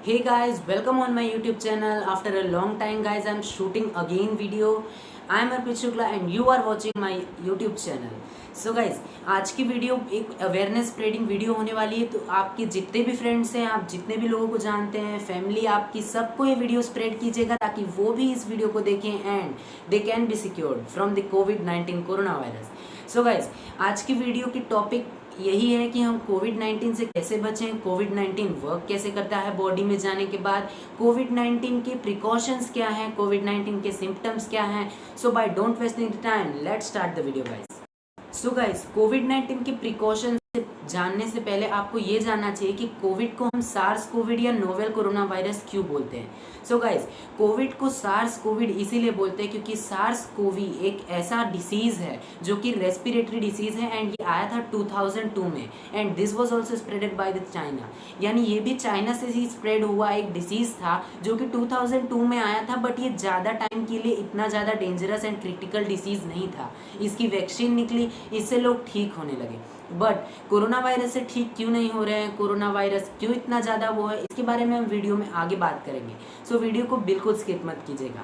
Hey guys, welcome on my YouTube channel. After a long time guys, I'm shooting again video. I am Arpit Shukla and you are watching my YouTube channel. So guys, आज की video एक awareness spreading video होने वाली है। तो आपके जितने भी फ्रेंड्स हैं, आप जितने भी लोगों को जानते हैं, फैमिली आपकी, सबको ये वीडियो स्प्रेड कीजिएगा ताकि वो भी इस वीडियो को देखें and they can be secured from the covid corona virus. So guys, आज की वीडियो की टॉपिक यही है कि हम कोविड-19 से कैसे बचें, कोविड-19 वर्क कैसे करता है बॉडी में जाने के बाद, कोविड-19 के प्रिकॉशंस क्या हैं, कोविड-19 के सिम्टम्स क्या हैं। So by don't wasting the time, let's start the video guys. So guys, कोविड-19 के प्रिकॉशंस जानने से पहले आपको ये जानना चाहिए कि कोविड को हम सार्स कोविड या नोवेल कोरोना वायरस क्यों बोलते हैं। सो गाइस, कोविड को सार्स कोविड इसीलिए बोलते हैं क्योंकि सार्स कोवी एक ऐसा डिसीज है जो कि रेस्पिरेटरी डिसीज है एंड ये आया था 2002 में and this was also spreaded by the China. यानी ये भी चाइना से ही स्प्रेड हुआ एक डिसीज था जो कि 2002 में आया था, बट ये ज़्यादा टाइम के लिए इतना ज़्यादा डेंजरस एंड क्रिटिकल डिसीज नहीं था। इसकी वैक्सीन निकली, इससे लोग ठीक होने लगे। बट कोरोना वायरस से ठीक क्यों नहीं हो रहे हैं, कोरोना वायरस क्यों इतना ज़्यादा वो है, इसके बारे में हम वीडियो में आगे बात करेंगे। सो वीडियो को बिल्कुल स्किप मत कीजिएगा।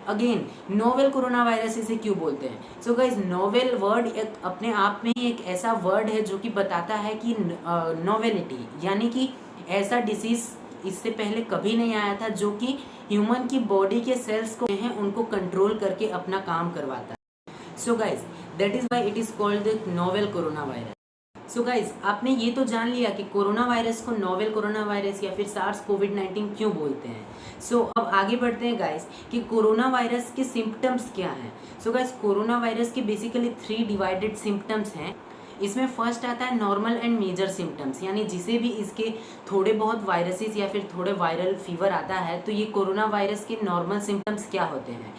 अगेन, नोवेल कोरोना वायरस इसे क्यों बोलते हैं। सो गाइज, नोवेल वर्ड एक अपने आप में ही एक ऐसा वर्ड है जो कि बताता है कि नोवेलिटी, यानी कि ऐसा डिसीज इससे पहले कभी नहीं आया था जो कि ह्यूमन की बॉडी के सेल्स को हैं उनको कंट्रोल करके अपना काम करवाता है। So guys, that is why it is called the novel corona virus. So guys, आपने ये तो जान लिया कि कोरोना वायरस को नोवेल कोरोना वायरस या फिर सार्स कोविड-19 क्यों बोलते हैं। सो अब आगे बढ़ते हैं गाइज कि कोरोना वायरस के सिम्टम्स क्या हैं। सो गाइज, कोरोना वायरस के बेसिकली 3 डिवाइडेड सिम्टम्स हैं। इसमें फर्स्ट आता है नॉर्मल एंड मेजर सिम्टम्स, यानी जिसे भी इसके थोड़े बहुत वायरसेस या फिर थोड़े वायरल फीवर आता है तो ये कोरोना वायरस के नॉर्मल सिम्टम्स क्या होते हैं।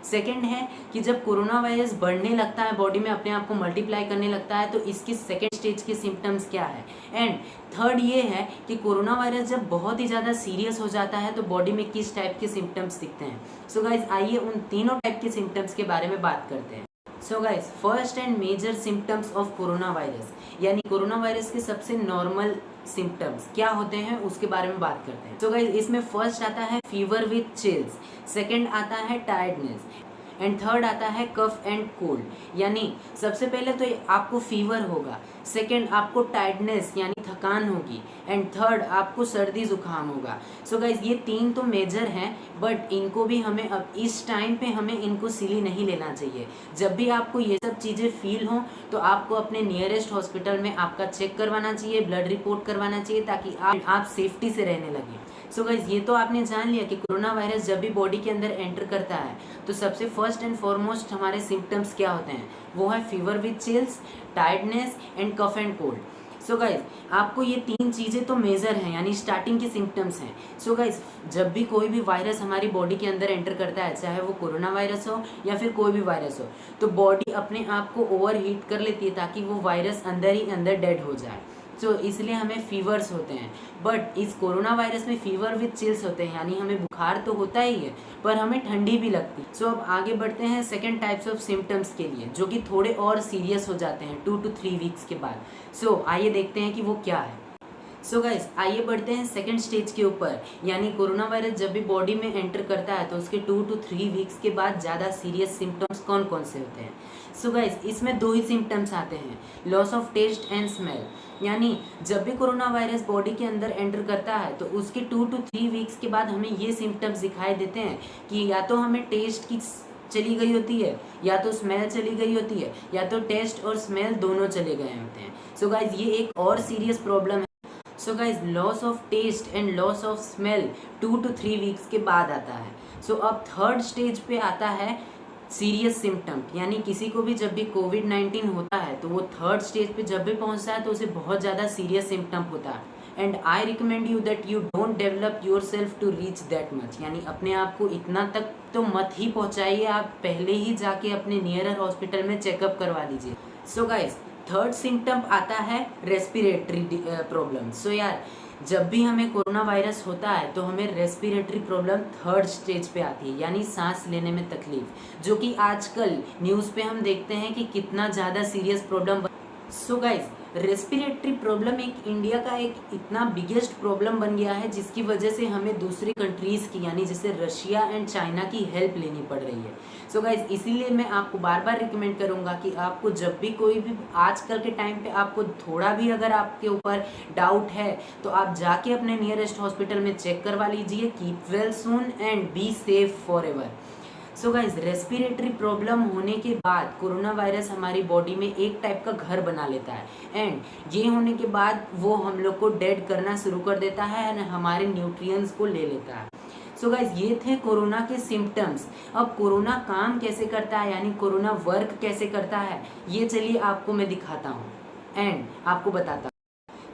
सेकेंड है कि जब कोरोना वायरस बढ़ने लगता है बॉडी में, अपने आप को मल्टीप्लाई करने लगता है, तो इसकी सेकेंड स्टेज के सिम्टम्स क्या है। एंड थर्ड ये है कि कोरोना वायरस जब बहुत ही ज़्यादा सीरियस हो जाता है तो बॉडी में किस टाइप के सिम्टम्स दिखते हैं। सो गाइज, आइए उन तीनों टाइप के सिम्टम्स के बारे में बात करते हैं। So guys, first and major symptoms of corona virus, यानी कोरोना वायरस के सबसे नॉर्मल सिम्टम्स क्या होते हैं उसके बारे में बात करते हैं। सो गाइज, इसमें फर्स्ट आता है फीवर विथ चिल्स, सेकंड आता है टायर्डनेस एंड थर्ड आता है कफ एंड कोल्ड। यानी सबसे पहले तो आपको फीवर होगा, सेकंड आपको टायर्डनेस यानी थकान होगी एंड थर्ड आपको सर्दी जुकाम होगा। सो गाइज, ये 3 तो मेजर हैं, बट इनको भी हमें अब इस टाइम पे हमें इनको सिली नहीं लेना चाहिए। जब भी आपको ये सब चीज़ें फील हों तो आपको अपने नियरेस्ट हॉस्पिटल में आपका चेक करवाना चाहिए, ब्लड रिपोर्ट करवाना चाहिए ताकि आप सेफ्टी से रहने लगे। सो गाइज, ये तो आपने जान लिया कि कोरोना वायरस जब भी बॉडी के अंदर एंटर करता है तो सबसे फर्स्ट एंड फॉरमोस्ट हमारे सिम्टम्स क्या होते हैं, वो है fever with chills, tiredness and cough and cold. So guys, आपको ये 3 चीज़ें तो मेजर हैं, यानी स्टार्टिंग के सिम्टम्स हैं। सो गाइज, जब भी कोई भी वायरस हमारी बॉडी के अंदर एंटर करता है, चाहे वो कोरोना वायरस हो या फिर कोई भी वायरस हो, तो बॉडी अपने आप को ओवर हीट कर लेती है ताकि वो वायरस अंदर ही अंदर डेड हो जाए। तो इसलिए हमें फीवर्स होते हैं। बट इस कोरोना वायरस में फीवर विथ चिल्स होते हैं, यानी हमें बुखार तो होता ही है पर हमें ठंडी भी लगती है। सो अब आगे बढ़ते हैं सेकेंड टाइप्स ऑफ सिम्टम्स के लिए जो कि थोड़े और सीरियस हो जाते हैं 2 to 3 वीक्स के बाद। सो आइए देखते हैं कि वो क्या है। सो गाइस, आइए बढ़ते हैं सेकेंड स्टेज के ऊपर, यानी कोरोना वायरस जब भी बॉडी में एंटर करता है तो उसके 2 to 3 वीक्स के बाद ज़्यादा सीरियस सिम्टम्स कौन कौन से होते हैं। सो गाइस, इसमें 2 ही सिम्टम्स आते हैं, loss of taste and smell. यानी जब भी कोरोना वायरस बॉडी के अंदर एंटर करता है तो उसके 2 to 3 वीक्स के बाद हमें ये सिम्टम्स दिखाई देते हैं कि या तो हमें टेस्ट की चली गई होती है, या तो स्मेल चली गई होती है, या तो टेस्ट और स्मेल दोनों चले गए होते हैं। सो गाइस, ये एक और सीरियस प्रॉब्लम है। So guys, loss of taste and loss of smell 2 to 3 weeks के बाद आता है। सो अब थर्ड स्टेज पे आता है सीरियस सिम्टम, यानी किसी को भी जब भी कोविड-19 होता है तो वो थर्ड स्टेज पे जब भी पहुंचता है तो उसे बहुत ज़्यादा सीरियस सिम्टम होता है। And I recommend you that you don't develop yourself to reach that much, यानी अपने आप को इतना तक तो मत ही पहुँचाइए, आप पहले ही जाके अपने नियरर हॉस्पिटल में चेकअप करवा लीजिए। सो गाइज, थर्ड सिम्टम आता है रेस्पिरेटरी प्रॉब्लम। सो यार, जब भी हमें कोरोना वायरस होता है तो हमें रेस्पिरेटरी प्रॉब्लम थर्ड स्टेज पे आती है, यानी सांस लेने में तकलीफ, जो कि आजकल न्यूज़ पे हम देखते हैं कि कितना ज़्यादा serious problem. So guys, respiratory problem एक इंडिया का एक इतना बिगेस्ट प्रॉब्लम बन गया है जिसकी वजह से हमें दूसरी कंट्रीज़ की यानी जैसे रशिया एंड चाइना की हेल्प लेनी पड़ रही है। सो गाइज इसीलिए मैं आपको बार बार रिकमेंड करूंगा कि आपको जब भी कोई भी आजकल के टाइम पे आपको थोड़ा भी अगर आपके ऊपर डाउट है तो आप जाके अपने नियरेस्ट हॉस्पिटल में चेक करवा लीजिए। Keep well soon and be safe for ever. So guys respiratory problem होने के बाद कोरोना वायरस हमारी बॉडी में एक टाइप का घर बना लेता है एंड ये होने के बाद वो हम लोग को डेड करना शुरू कर देता है एंड हमारे न्यूट्रिएंट्स को ले लेता है। सो गाइज ये थे कोरोना के सिम्टम्स। अब कोरोना काम कैसे करता है यानी कोरोना वर्क कैसे करता है ये चलिए आपको मैं दिखाता हूँ एंड आपको बताता हूँ।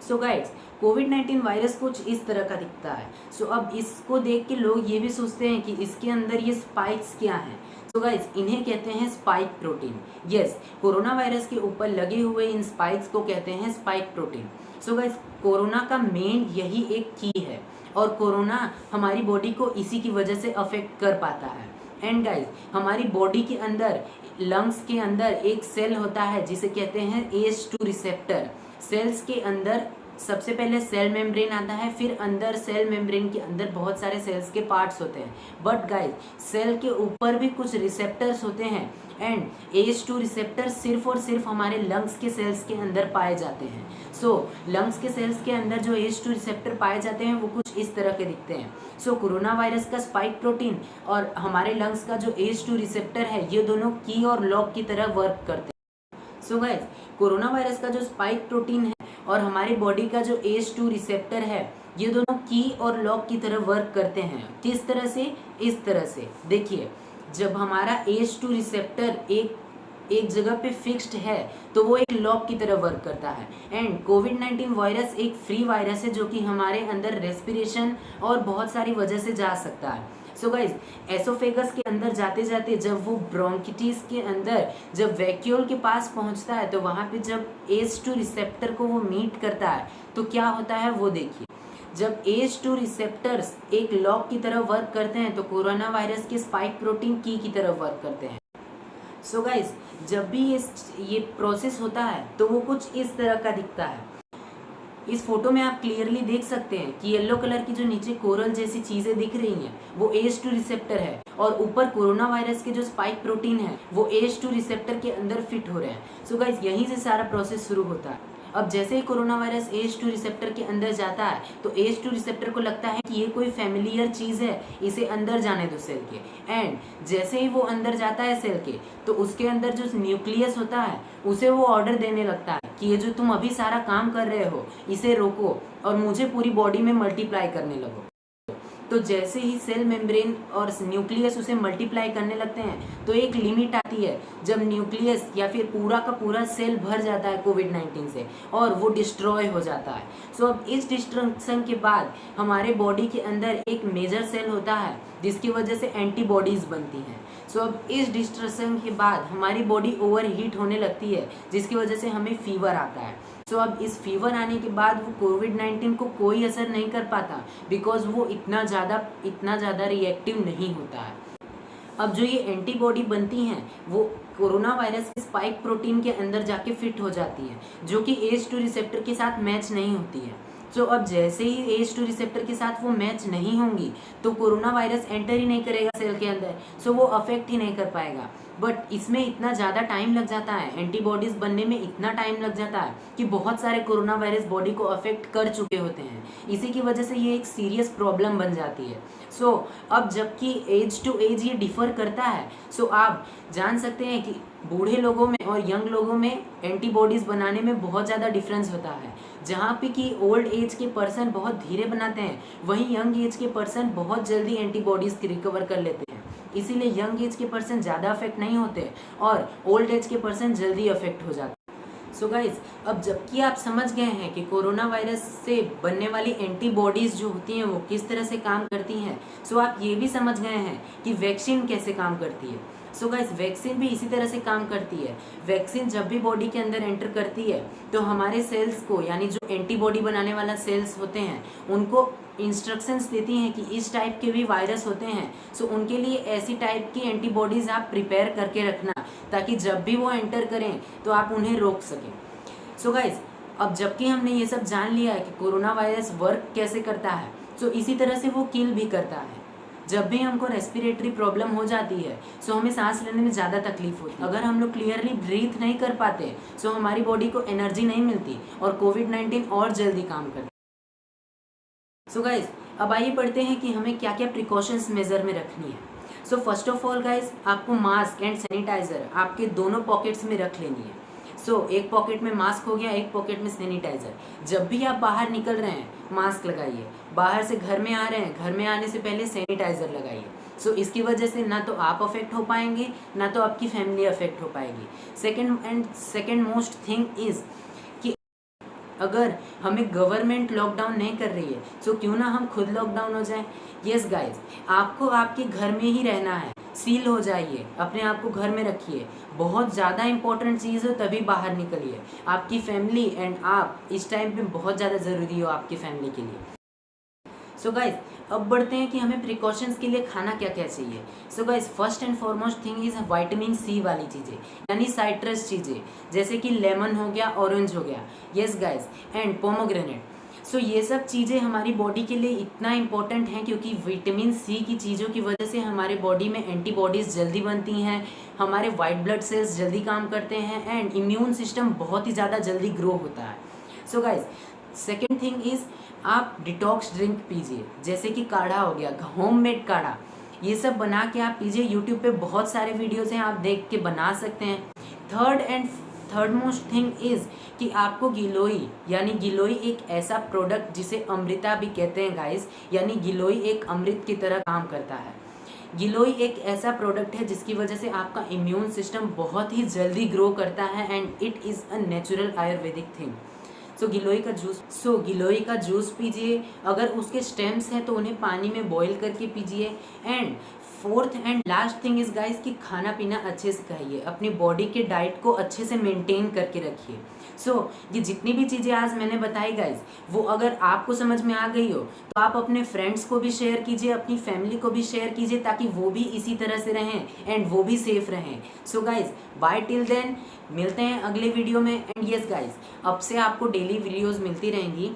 सो गाइज कोविड-19 वायरस कुछ इस तरह का दिखता है। सो अब इसको देख के लोग ये भी सोचते हैं कि इसके अंदर ये स्पाइक्स क्या हैं। सो गाइज इन्हें कहते हैं spike protein. Yes, corona virus के ऊपर लगे हुए इन स्पाइक्स को कहते हैं spike protein. So guys corona का मेन यही एक की है और कोरोना हमारी बॉडी को इसी की वजह से अफेक्ट कर पाता है। एंड गाइज हमारी बॉडी के अंदर लंग्स के अंदर एक सेल होता है जिसे कहते हैं ACE2 रिसेप्टर। सेल्स के अंदर सबसे पहले सेल मेम्ब्रेन आता है, फिर अंदर सेल मेम्ब्रेन के अंदर बहुत सारे सेल्स के पार्ट्स होते हैं। बट गाइज सेल के ऊपर भी कुछ रिसेप्टर्स होते हैं एंड ACE2 रिसेप्टर सिर्फ और सिर्फ हमारे लंग्स के सेल्स के अंदर पाए जाते हैं। सो लंग्स के सेल्स के अंदर जो ACE2 रिसेप्टर पाए जाते हैं वो कुछ इस तरह के दिखते हैं। सो कोरोना वायरस का स्पाइक प्रोटीन और हमारे लंग्स का जो ACE2 रिसेप्टर है ये दोनों की और लॉक की तरह वर्क करते हैं। सो गाइज कोरोना वायरस का जो स्पाइक प्रोटीन है और हमारी बॉडी का जो ACE2 रिसेप्टर है ये दोनों की और लॉक की तरह वर्क करते हैं। किस तरह से? इस तरह से देखिए, जब हमारा ACE2 रिसेप्टर एक जगह पे फिक्स्ड है तो वो एक लॉक की तरह वर्क करता है। एंड कोविड-19 वायरस एक फ्री वायरस है जो कि हमारे अंदर रेस्पिरेशन और बहुत सारी वजह से जा सकता है। सो गाइज एसोफेगस के अंदर जाते जाते जब वो ब्रोंकिटिस के अंदर जब वैक्यूल के पास पहुंचता है तो वहाँ पे जब ACE2 रिसेप्टर को वो मीट करता है तो क्या होता है वो देखिए। जब ACE2 रिसेप्टर्स एक लॉक की तरह वर्क करते हैं तो कोरोना वायरस के स्पाइक प्रोटीन की तरह वर्क करते हैं। सो गाइज जब भी ये प्रोसेस होता है तो वो कुछ इस तरह का दिखता है। इस फोटो में आप क्लियरली देख सकते हैं कि येलो कलर की जो नीचे कोरल जैसी चीजें दिख रही हैं वो ACE2 रिसेप्टर है और ऊपर कोरोना वायरस के जो स्पाइक प्रोटीन है वो ACE2 रिसेप्टर के अंदर फिट हो रहे हैं। सो गाइज यहीं से सारा प्रोसेस शुरू होता है। अब जैसे ही कोरोना वायरस ACE2 रिसेप्टर के अंदर जाता है तो ACE2 रिसेप्टर को लगता है कि ये कोई फैमिलियर चीज़ है, इसे अंदर जाने दो सेल के। एंड जैसे ही वो अंदर जाता है सेल के तो उसके अंदर जो न्यूक्लियस होता है उसे वो ऑर्डर देने लगता है कि ये जो तुम अभी सारा काम कर रहे हो इसे रोको और मुझे पूरी बॉडी में मल्टीप्लाई करने लगो। तो जैसे ही सेल मेम्ब्रेन और न्यूक्लियस उसे मल्टीप्लाई करने लगते हैं तो एक लिमिट आती है जब न्यूक्लियस या फिर पूरा का पूरा सेल भर जाता है कोविड-19 से और वो डिस्ट्रॉय हो जाता है। सो अब इस डिस्ट्रक्शन के बाद हमारे बॉडी के अंदर एक मेजर सेल होता है जिसकी वजह से एंटीबॉडीज बनती हैं। सो अब इस डिस्ट्रक्शन के बाद हमारी बॉडी ओवर हीट होने लगती है जिसकी वजह से हमें फीवर आता है। सो अब इस फीवर आने के बाद वो कोविड-19 को कोई असर नहीं कर पाता बिकॉज वो इतना ज़्यादा रिएक्टिव नहीं होता है। अब जो ये एंटीबॉडी बनती हैं वो कोरोना वायरस के स्पाइक प्रोटीन के अंदर जाके फिट हो जाती है जो कि ACE2 रिसेप्टर के साथ मैच नहीं होती है। सो अब जैसे ही ACE2 रिसेप्टर के साथ वो मैच नहीं होंगी तो कोरोना वायरस एंटर ही नहीं करेगा सेल के अंदर, सो वो अफेक्ट ही नहीं कर पाएगा। बट इसमें इतना ज़्यादा टाइम लग जाता है, एंटीबॉडीज़ बनने में इतना टाइम लग जाता है कि बहुत सारे कोरोना वायरस बॉडी को अफेक्ट कर चुके होते हैं। इसी की वजह से ये एक सीरियस प्रॉब्लम बन जाती है। सो अब जबकि एज टू एज ये डिफ़र करता है, सो आप जान सकते हैं कि बूढ़े लोगों में और यंग लोगों में एंटीबॉडीज़ बनाने में बहुत ज़्यादा डिफरेंस होता है। जहाँ पे कि ओल्ड एज के पर्सन बहुत धीरे बनाते हैं वहीं यंग एज के पर्सन बहुत जल्दी एंटीबॉडीज़ रिकवर कर लेते हैं। इसीलिए यंग एज के पर्सन ज़्यादा अफेक्ट नहीं होते और ओल्ड एज के पर्सन जल्दी अफेक्ट हो जाते हैं। सो गाइज अब जबकि आप समझ गए हैं कि कोरोना वायरस से बनने वाली एंटीबॉडीज़ जो होती हैं वो किस तरह से काम करती हैं, सो आप ये भी समझ गए हैं कि वैक्सीन कैसे काम करती है। सो गाइस वैक्सीन भी इसी तरह से काम करती है। वैक्सीन जब भी बॉडी के अंदर एंटर करती है तो हमारे सेल्स को यानी जो एंटीबॉडी बनाने वाला सेल्स होते हैं उनको इंस्ट्रक्शंस देती हैं कि इस टाइप के भी वायरस होते हैं, सो उनके लिए ऐसी टाइप की एंटीबॉडीज़ आप प्रिपेयर करके रखना ताकि जब भी वो एंटर करें तो आप उन्हें रोक सकें। सो गाइस अब जबकि हमने ये सब जान लिया है कि कोरोना वायरस वर्क कैसे करता है, तो इसी तरह से वो किल भी करता है। जब भी हमको रेस्पिरेटरी प्रॉब्लम हो जाती है सो हमें सांस लेने में ज़्यादा तकलीफ होती है। अगर हम लोग क्लियरली ब्रीथ नहीं कर पाते सो हमारी बॉडी को एनर्जी नहीं मिलती और कोविड-19 और जल्दी काम करता है। सो गाइज, अब आइए पढ़ते हैं कि हमें क्या क्या प्रिकॉशंस मेजर में रखनी है। So first of all guys, आपको मास्क एंड सैनिटाइजर आपके दोनों पॉकेट्स में रख लेनी है। एक पॉकेट में मास्क हो गया, एक पॉकेट में सैनिटाइजर। जब भी आप बाहर निकल रहे हैं मास्क लगाइए, बाहर से घर में आ रहे हैं घर में आने से पहले सैनिटाइजर लगाइए। इसकी वजह से ना तो आप अफेक्ट हो पाएंगे ना तो आपकी फैमिली अफेक्ट हो पाएगी। सेकेंड मोस्ट थिंग इज कि अगर हमें गवर्नमेंट लॉकडाउन नहीं कर रही है तो क्यों ना हम खुद लॉकडाउन हो जाएं। यस गाइज, आपको आपके घर में ही रहना है, सील हो जाइए, अपने आप को घर में रखिए। बहुत ज़्यादा इंपॉर्टेंट चीज़ हो तभी बाहर निकलिए। आपकी फैमिली एंड आप इस टाइम पे बहुत ज़्यादा ज़रूरी हो आपकी फैमिली के लिए। गाइज, अब बढ़ते हैं कि हमें प्रिकॉशंस के लिए खाना क्या क्या चाहिए। Guys, first and foremost thing is vitamin C वाली चीज़ें, यानी साइट्रस चीज़ें, जैसे कि लेमन हो गया, ऑरेंज हो गया, यस गाइज, एंड पोमोग्रेनेट। ये सब चीज़ें हमारी बॉडी के लिए इतना इम्पोर्टेंट हैं क्योंकि विटामिन सी की चीज़ों की वजह से हमारे बॉडी में एंटीबॉडीज़ जल्दी बनती हैं, हमारे वाइट ब्लड सेल्स जल्दी काम करते हैं एंड इम्यून सिस्टम बहुत ही ज़्यादा जल्दी ग्रो होता है। गाइज, सेकेंड थिंग इज़ आप डिटॉक्स ड्रिंक पीजिए, जैसे कि काढ़ा हो गया, होममेड काढ़ा, ये सब बना के आप पीजिए। यूट्यूब पे बहुत सारे वीडियोज़ हैं, आप देख के बना सकते हैं। थर्ड मोस्ट थिंग इज़ कि आपको गिलोई, यानी गिलोई एक ऐसा प्रोडक्ट जिसे अमृता भी कहते हैं गाइस, यानी गिलोई एक अमृत की तरह काम करता है। गिलोई एक ऐसा प्रोडक्ट है जिसकी वजह से आपका इम्यून सिस्टम बहुत ही जल्दी ग्रो करता है and it is a natural Ayurvedic thing. Giloy का जूस पीजिए। अगर उसके स्टेम्स हैं तो उन्हें पानी में बॉईल करके पीजिए। And fourth and last thing is guys कि खाना पीना अच्छे से खाइए, अपनी बॉडी के डाइट को अच्छे से मेंटेन करके रखिए। ये जितनी भी चीज़ें आज मैंने बताई गाइस, वो अगर आपको समझ में आ गई हो तो आप अपने फ्रेंड्स को भी शेयर कीजिए, अपनी फैमिली को भी शेयर कीजिए, ताकि वो भी इसी तरह से रहें एंड वो भी सेफ रहें। गाइस, बाय टिल देन, मिलते हैं अगले वीडियो में। एंड यस गाइस, अब से आपको डेली वीडियोज़ मिलती रहेंगी।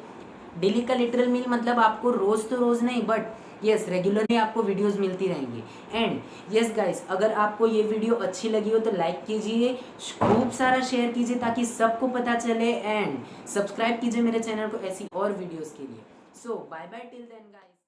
डेली का लिटरल मीन मतलब आपको रोज़ तो रोज़ नहीं, बट यस रेगुलरली आपको वीडियोस मिलती रहेंगी। एंड यस गाइस, अगर आपको ये वीडियो अच्छी लगी हो तो लाइक कीजिए, खूब सारा शेयर कीजिए ताकि सबको पता चले, एंड सब्सक्राइब कीजिए मेरे चैनल को ऐसी और वीडियोस के लिए। Bye bye till then guys.